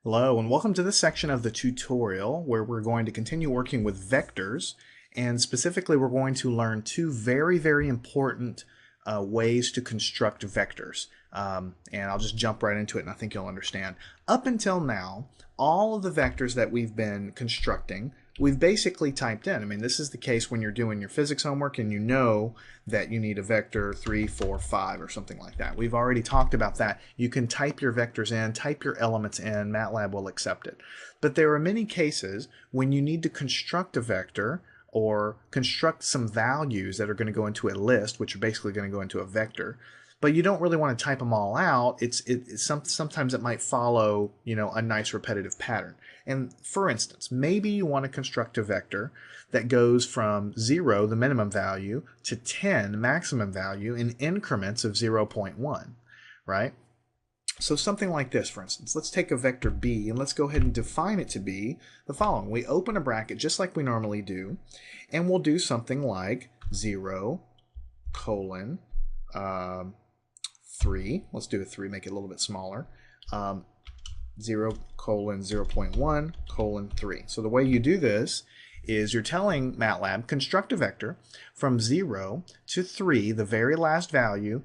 Hello and welcome to this section of the tutorial where we're going to continue working with vectors, and specifically we're going to learn two very important ways to construct vectors. And I'll just jump right into it and I think you'll understand. Up until now, all of the vectors that we've been constructing we've basically typed in. I mean, this is the case when you're doing your physics homework and you know that you need a vector 3, 4, 5 or something like that. We've already talked about that. You can type your vectors in, type your elements in, MATLAB will accept it. But there are many cases when you need to construct a vector or construct some values that are going to go into a list, which are basically going to go into a vector. But you don't really want to type them all out. Sometimes it might follow, a nice repetitive pattern. And for instance, maybe you want to construct a vector that goes from 0, the minimum value, to 10, maximum value, in increments of 0.1, right? So something like this, for instance. Let's take a vector b and let's go ahead and define it to be the following. We open a bracket just like we normally do, and we'll do something like 0, colon, 3. Let's do a 3, make it a little bit smaller. 0, colon, 0.1, colon, 3. So the way you do this is you're telling MATLAB, construct a vector from 0 to 3, the very last value.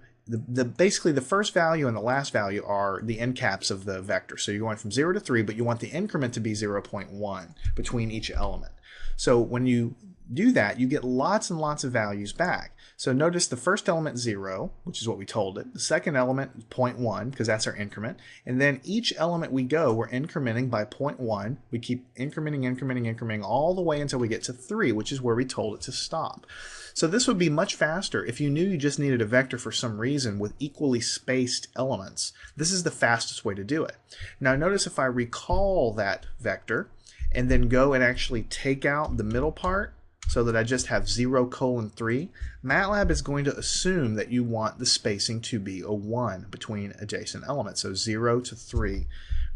Basically, the first value and the last value are the end caps of the vector. So you're going from 0 to 3, but you want the increment to be 0.1 between each element. So when you do that, you get lots and lots of values back. So notice the first element 0, which is what we told it. The second element 0.1, because that's our increment. And then each element we're incrementing by 0.1. We keep incrementing all the way until we get to 3, which is where we told it to stop. So this would be much faster if you knew you just needed a vector for some reason with equally spaced elements. This is the fastest way to do it. Now notice if I recall that vector and then go and actually take out the middle part, so that I just have 0, colon, 3, MATLAB is going to assume that you want the spacing to be a 1 between adjacent elements. So 0 to 3,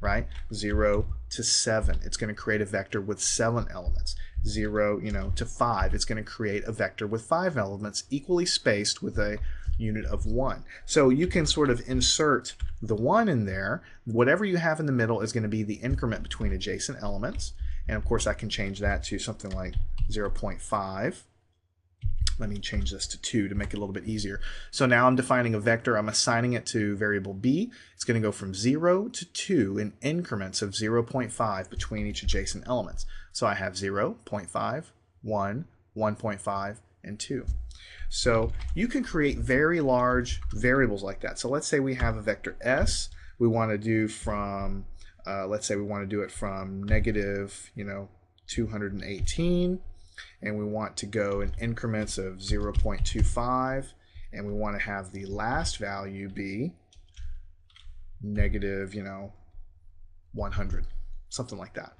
right? 0 to 7, it's going to create a vector with 7 elements. 0, to 5, it's going to create a vector with 5 elements equally spaced with a unit of 1. So you can sort of insert the 1 in there. Whatever you have in the middle is going to be the increment between adjacent elements. And of course I can change that to something like 0.5. Let me change this to 2 to make it a little bit easier. So now I'm defining a vector. I'm assigning it to variable b. It's going to go from 0 to 2 in increments of 0.5 between each adjacent elements. So I have 0, 0.5, 1, 1.5, and 2. So you can create very large variables like that. So let's say we have a vector s. We want to do from, let's say we want to do it from negative, 218. And we want to go in increments of 0.25, and we want to have the last value be negative, 100, something like that.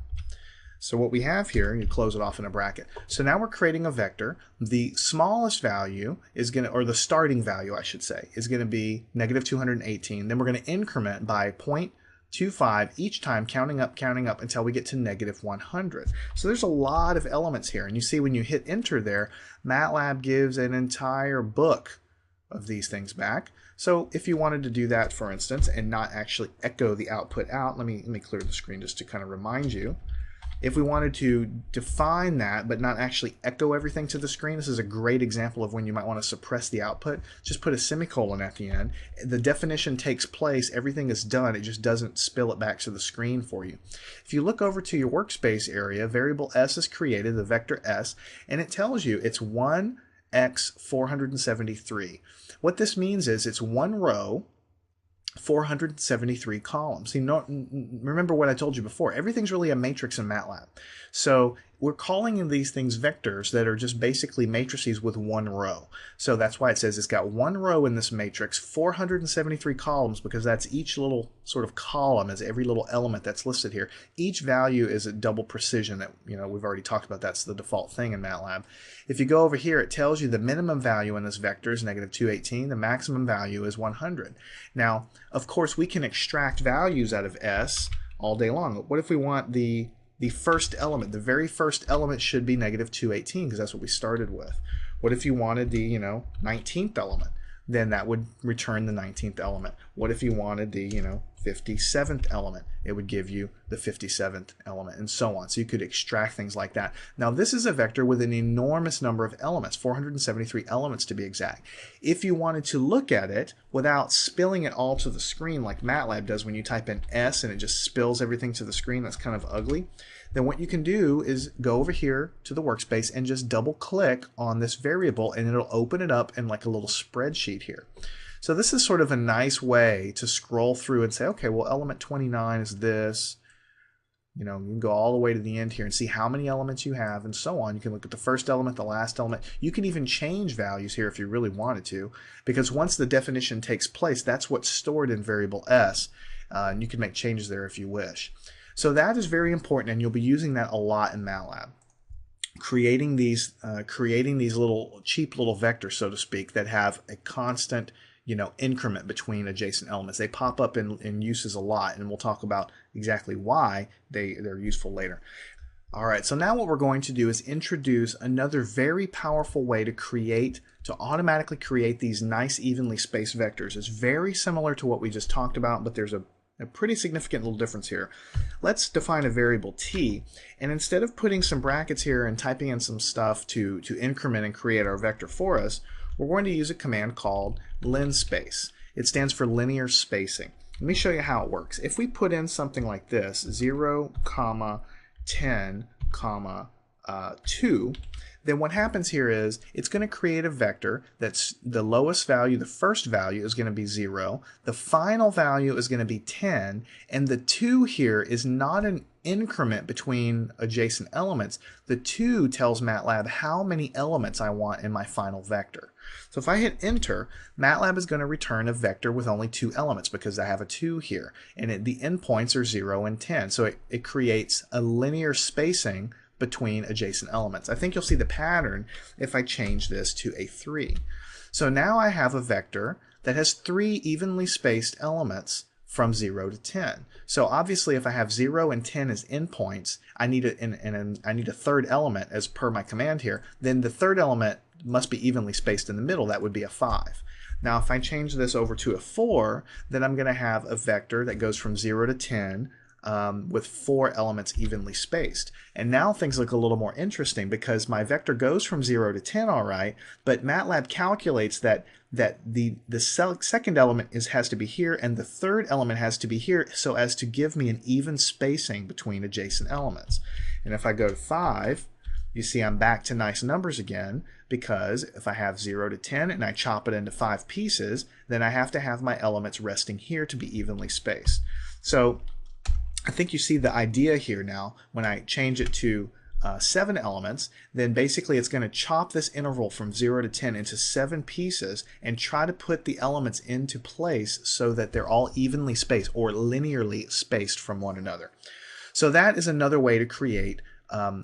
So what we have here, you close it off in a bracket. So now we're creating a vector. The smallest value is going to, or the starting value, I should say, is going to be negative 218. Then we're going to increment by 0.25 each time, counting up until we get to negative 100. So there's a lot of elements here, and you see when you hit enter there, MATLAB gives an entire book of these things back. So if you wanted to do that, for instance, and not actually echo the output out, let me clear the screen just to kind of remind you. If we wanted to define that but not actually echo everything to the screen, this is a great example of when you might want to suppress the output. Just put a semicolon at the end. The definition takes place, everything is done, it just doesn't spill it back to the screen for you. If you look over to your workspace area, variable s is created, the vector s, and it tells you it's 1x 473. What this means is it's one row, 473 columns. Remember what I told you before, everything's really a matrix in MATLAB. So we're calling in these things vectors that are just basically matrices with one row. So that's why it says it's got one row in this matrix, 473 columns, because that's each little sort of column as every little element that's listed here. Each value is at double precision that, we've already talked about. That's the default thing in MATLAB. If you go over here, it tells you the minimum value in this vector is negative 218. The maximum value is 100. Now, of course, we can extract values out of S all day long. What if we want the first element? The very first element should be negative 218 because that's what we started with. What if you wanted the 19th element? Then that would return the 19th element. What if you wanted the 57th element. It would give you the 57th element, and so on. So you could extract things like that. Now this is a vector with an enormous number of elements, 473 elements to be exact. If you wanted to look at it without spilling it all to the screen like MATLAB does when you type in S and it just spills everything to the screen, that's kind of ugly, then what you can do is go over here to the workspace and just double click on this variable and it'll open it up in like a little spreadsheet here. So this is sort of a nice way to scroll through and say, okay, well, element 29 is this. You know, you can go all the way to the end here and see how many elements you have and so on. You can look at the first element, the last element. You can even change values here if you really wanted to, because once the definition takes place, that's what's stored in variable S, and you can make changes there if you wish. So that is very important, and you'll be using that a lot in MATLAB. Creating these little cheap little vectors, so to speak, that have a constant increment between adjacent elements. They pop up in uses a lot, and we'll talk about exactly why they're useful later. All right, so now what we're going to do is introduce another very powerful way to automatically create these nice evenly spaced vectors. It's very similar to what we just talked about, but there's a pretty significant little difference here. Let's define a variable t, and instead of putting some brackets here and typing in some stuff to increment and create our vector for us, we're going to use a command called linspace. It stands for linear spacing. Let me show you how it works. If we put in something like this, 0, 10, 2, then what happens here is it's going to create a vector that's the lowest value, the first value is going to be 0, the final value is going to be 10, and the 2 here is not an increment between adjacent elements. The 2 tells MATLAB how many elements I want in my final vector. So if I hit enter, MATLAB is going to return a vector with only 2 elements because I have a 2 here, and the endpoints are 0 and 10. So it creates a linear spacing between adjacent elements. I think you'll see the pattern if I change this to a 3. So now I have a vector that has 3 evenly spaced elements from 0 to 10. So obviously if I have 0 and 10 as endpoints, I need a third element as per my command here. Then the third element must be evenly spaced in the middle. That would be a 5. Now if I change this over to a 4, then I'm going to have a vector that goes from 0 to 10 with 4 elements evenly spaced. And now things look a little more interesting because my vector goes from 0 to 10 all right, but MATLAB calculates that the second element has to be here and the third element has to be here so as to give me an even spacing between adjacent elements. And if I go to 5, you see I'm back to nice numbers again, because if I have 0 to 10 and I chop it into 5 pieces, then I have to have my elements resting here to be evenly spaced. So I think you see the idea here now. When I change it to 7 elements, then basically it's going to chop this interval from 0 to 10 into 7 pieces and try to put the elements into place so that they're all evenly spaced or linearly spaced from one another. So that is another way to create a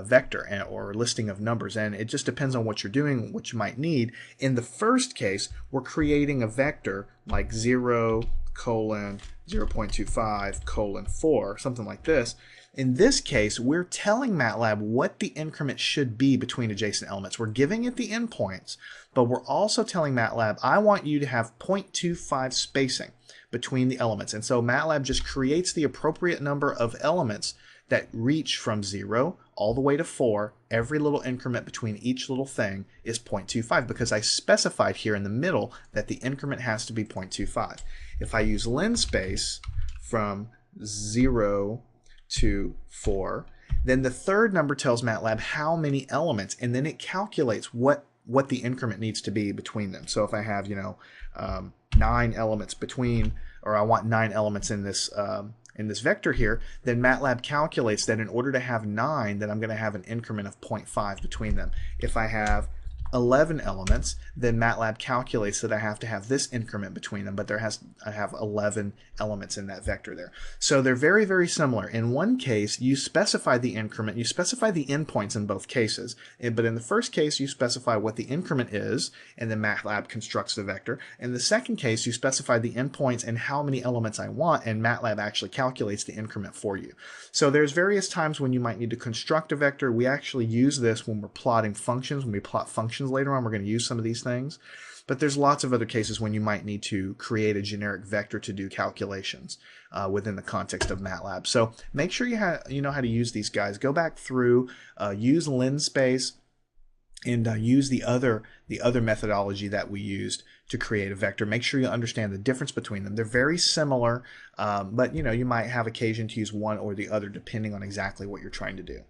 vector or a listing of numbers, and it just depends on what you're doing, what you might need. In the first case, we're creating a vector like 0, 0.25, 4, something like this. In this case, we're telling MATLAB what the increment should be between adjacent elements. We're giving it the endpoints, but we're also telling MATLAB, I want you to have 0.25 spacing between the elements. And so MATLAB just creates the appropriate number of elements that reach from 0 all the way to 4. Every little increment between each little thing is 0.25 because I specified here in the middle that the increment has to be 0.25. If I use linspace from 0 to 4, then the third number tells MATLAB how many elements, and then it calculates what the increment needs to be between them. So if I have 9 elements between, or I want 9 elements in this vector here, then MATLAB calculates that in order to have 9, then I'm going to have an increment of 0.5 between them. If I have 11 elements, then MATLAB calculates that I have to have this increment between them, but I have 11 elements in that vector there. So they're very, very similar. In one case, you specify the increment, you specify the endpoints in both cases, but in the first case, you specify what the increment is, and then MATLAB constructs the vector. In the second case, you specify the endpoints and how many elements I want, and MATLAB actually calculates the increment for you. So there's various times when you might need to construct a vector. We actually use this when we're plotting functions. When we plot functions later on, we're going to use some of these things. But there's lots of other cases when you might need to create a generic vector to do calculations within the context of MATLAB. So make sure you know how to use these guys. Go back through, use linspace, and use the other methodology that we used to create a vector. Make sure you understand the difference between them. They're very similar, but you might have occasion to use one or the other depending on exactly what you're trying to do.